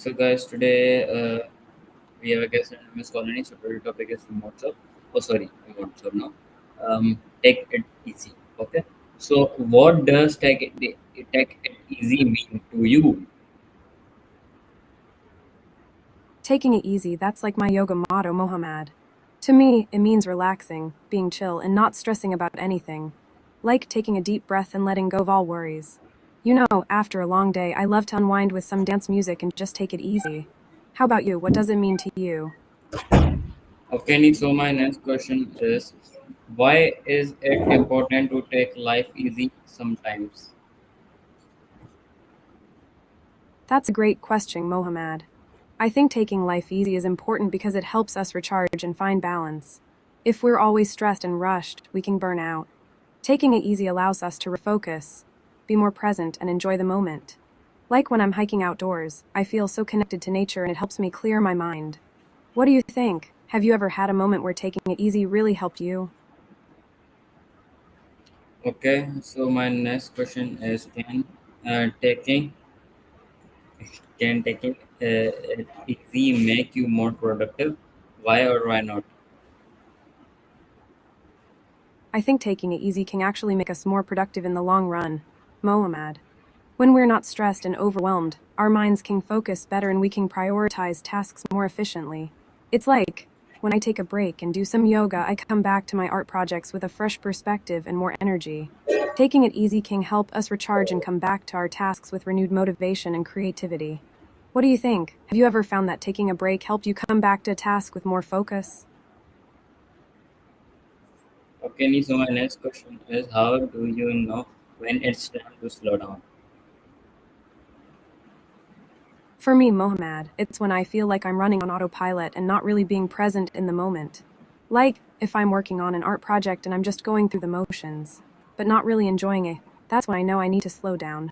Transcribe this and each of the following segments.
So, guys, today we have a guest and Miss Colony. So, today topic is remote job. Oh, sorry, remote job. No, take it easy. Okay. So, what does take it easy mean to you? Taking it easy, that's like my yoga motto, Mohammad. To me, it means relaxing, being chill, and not stressing about anything. Like taking a deep breath and letting go of all worries. You know, after a long day, I love to unwind with some dance music and just take it easy. How about you? What does it mean to you? Okay. So, my next question is, why is it important to take life easy sometimes? That's a great question, Mohammad. I think taking life easy is important because it helps us recharge and find balance. If we're always stressed and rushed, we can burn out. Taking it easy allows us to refocus, be more present, and enjoy the moment. Like when I'm hiking outdoors, I feel so connected to nature and it helps me clear my mind. What do you think? Have you ever had a moment where taking it easy really helped you? Okay. So, my next question is, taking taking it easy make you more productive? Why or why not? I think taking it easy can actually make us more productive in the long run. Mohammad. When we're not stressed and overwhelmed, our minds can focus better and we can prioritize tasks more efficiently. It's like when I take a break and do some yoga, I come back to my art projects with a fresh perspective and more energy. Taking it easy can help us recharge and come back to our tasks with renewed motivation and creativity. What do you think? Have you ever found that taking a break helped you come back to a task with more focus? Okay, so my next question is, how do you know when it's time to slow down? For me, Mohammad, it's when I feel like I'm running on autopilot and not really being present in the moment. Like if I'm working on an art project and I'm just going through the motions, but not really enjoying it, that's when I know I need to slow down.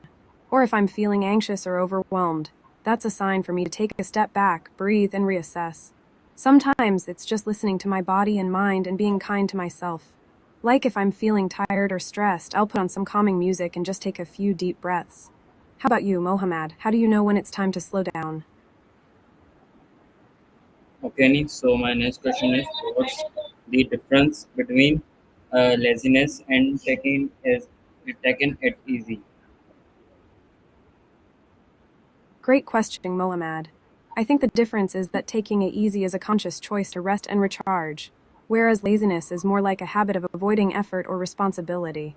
Or if I'm feeling anxious or overwhelmed, that's a sign for me to take a step back, breathe, and reassess. Sometimes it's just listening to my body and mind and being kind to myself. Like if I'm feeling tired or stressed, I'll put on some calming music and just take a few deep breaths. How about you, Mohammad? How do you know when it's time to slow down? Okay, so my next question is, what's the difference between laziness and taking it easy? Great question, Mohammad. I think the difference is that taking it easy is a conscious choice to rest and recharge, whereas laziness is more like a habit of avoiding effort or responsibility.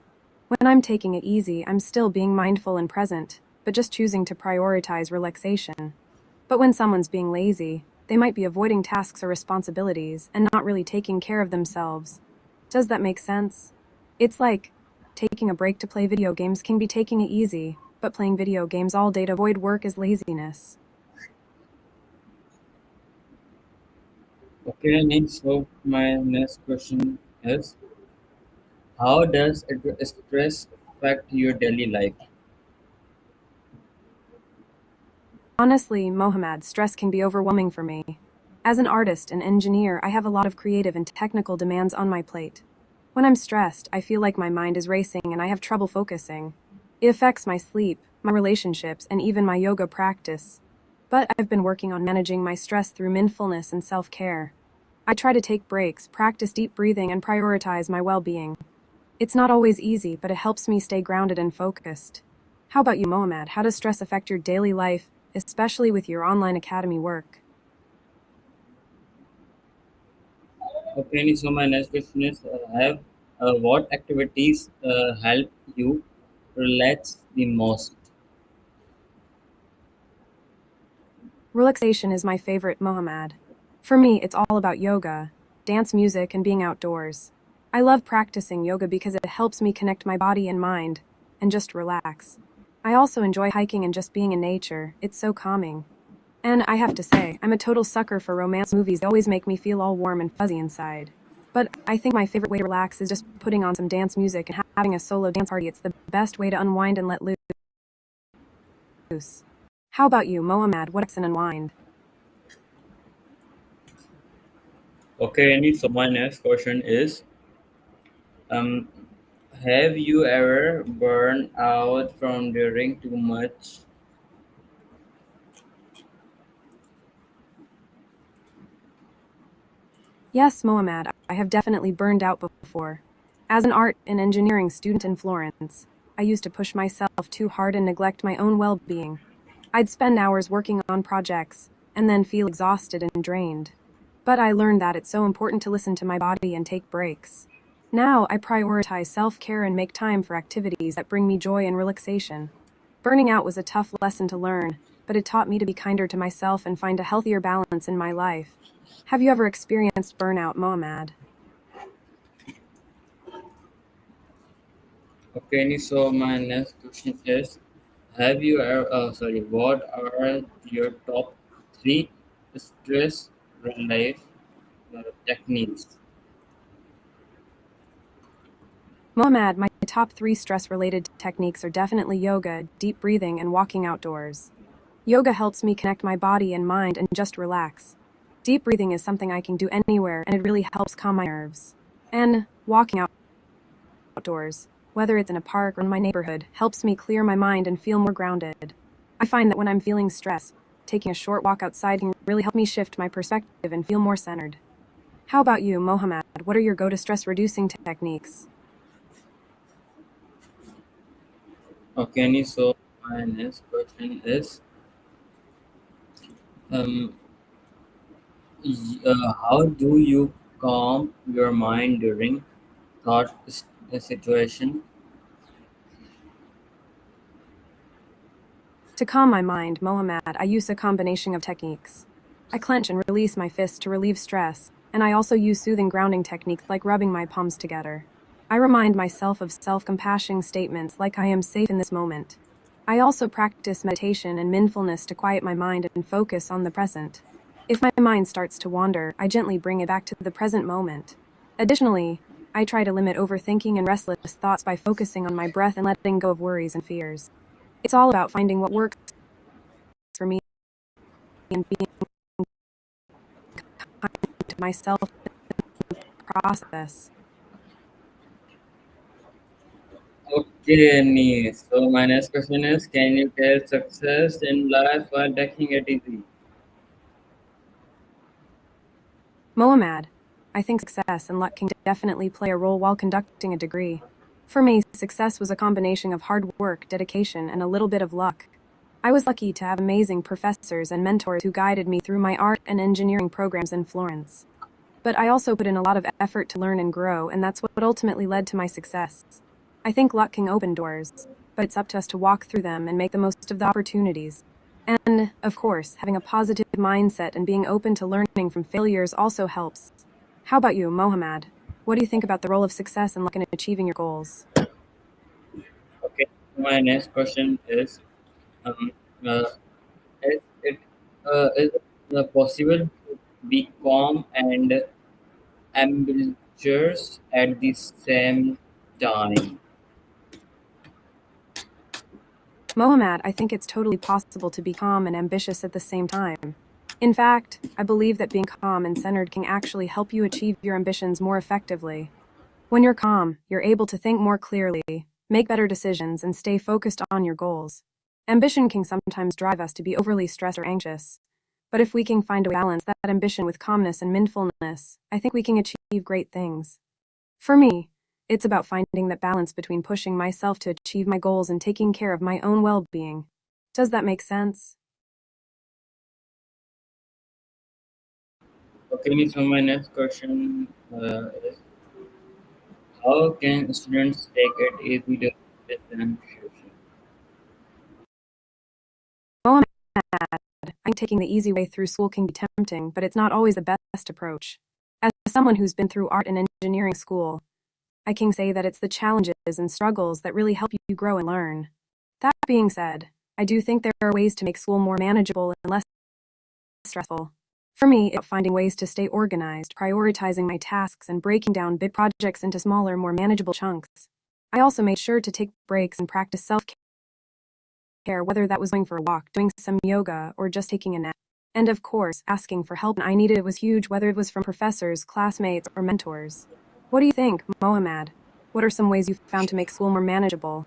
When I'm taking it easy, I'm still being mindful and present, but just choosing to prioritize relaxation. But when someone's being lazy, they might be avoiding tasks or responsibilities and not really taking care of themselves. Does that make sense? It's like taking a break to play video games can be taking it easy, but playing video games all day to avoid work is laziness. Okay, so my next question is, how does stress affect your daily life? Honestly, Mohammad, stress can be overwhelming for me. As an artist and engineer, I have a lot of creative and technical demands on my plate. When I'm stressed, I feel like my mind is racing and I have trouble focusing. It affects my sleep, my relationships, and even my yoga practice. But I've been working on managing my stress through mindfulness and self care. I try to take breaks, practice deep breathing, and prioritize my well being. It's not always easy, but it helps me stay grounded and focused. How about you, Mohammad? How does stress affect your daily life, especially with your online academy work? Okay, so my next question is, have what activities help you relax the most? Relaxation is my favorite, Mohammad. For me, it's all about yoga, dance music, and being outdoors. I love practicing yoga because it helps me connect my body and mind and just relax. I also enjoy hiking and just being in nature. It's so calming. And I have to say, I'm a total sucker for romance movies. They always make me feel all warm and fuzzy inside. But I think my favorite way to relax is just putting on some dance music and having a solo dance party. It's the best way to unwind and let loose. How about you, Mohammad? What's an unwind? Okay, so my next question is, um, have you ever burned out from doing too much? Yes, Mohammad, I have definitely burned out before. As an art and engineering student in Florence, I used to push myself too hard and neglect my own well being. I'd spend hours working on projects and then feel exhausted and drained. But I learned that it's so important to listen to my body and take breaks. Now I prioritize self care and make time for activities that bring me joy and relaxation. Burning out was a tough lesson to learn, but it taught me to be kinder to myself and find a healthier balance in my life. Have you ever experienced burnout, Mohammad? Okay, so my next question is, have you ever, what are your top three stress relief techniques? Mohammad, my top three stress related techniques are definitely yoga, deep breathing, and walking outdoors. Yoga helps me connect my body and mind and just relax. Deep breathing is something I can do anywhere and it really helps calm my nerves. And walking outdoors, whether it's in a park or in my neighborhood, helps me clear my mind and feel more grounded. I find that when I'm feeling stressed, taking a short walk outside can really help me shift my perspective and feel more centered. How about you, Mohammad? What are your go to stress reducing techniques? Okay, so my next question is, um, how do you calm your mind during situation? To calm my mind, Mohammad, I use a combination of techniques. I clench and release my fists to relieve stress, and I also use soothing grounding techniques like rubbing my palms together. I remind myself of self compassion statements like I am safe in this moment. I also practice meditation and mindfulness to quiet my mind and focus on the present. If my mind starts to wander, I gently bring it back to the present moment. Additionally, I try to limit overthinking and restless thoughts by focusing on my breath and letting go of worries and fears. It's all about finding what works for me and being kind to myself in the process. Okay, so my next question is, can you tell success in life while taking it easy? Mohammad, I think success and luck can definitely play a role while conducting a degree. For me, success was a combination of hard work, dedication, and a little bit of luck. I was lucky to have amazing professors and mentors who guided me through my art and engineering programs in Florence. But I also put in a lot of effort to learn and grow, and that's what ultimately led to my success. I think luck can open doors, but it's up to us to walk through them and make the most of the opportunities. And, of course, having a positive mindset and being open to learning from failures also helps. How about you, Mohammad? What do you think about the role of success and luck in achieving your goals? Okay, my next question is, um, uh, is it possible to be calm and ambitious at the same time? Mohammad, I think it's totally possible to be calm and ambitious at the same time. In fact, I believe that being calm and centered can actually help you achieve your ambitions more effectively. When you're calm, you're able to think more clearly, make better decisions, and stay focused on your goals. Ambition can sometimes drive us to be overly stressed or anxious. But if we can find a way to balance that ambition with calmness and mindfulness, I think we can achieve great things. For me, it's about finding that balance between pushing myself to achieve my goals and taking care of my own well being. Does that make sense? Okay, so my next question is, how can students take it easy during exam session? Mohammed, I think taking the easy way through school can be tempting, but it's not always the best approach. As someone who's been through art and engineering school, I can say that it's the challenges and struggles that really help you grow and learn. That being said, I do think there are ways to make school more manageable and less stressful. For me, it's about finding ways to stay organized, prioritizing my tasks, and breaking down big projects into smaller, more manageable chunks. I also made sure to take breaks and practice self care, whether that was going for a walk, doing some yoga, or just taking a nap. And of course, asking for help when I needed it was huge, whether it was from professors, classmates, or mentors. What do you think, Mohammad? What are some ways you've found to make school more manageable?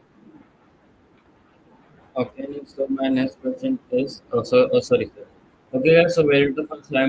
Okay, so my next question is, sorry, sir. Okay, so where is the first line?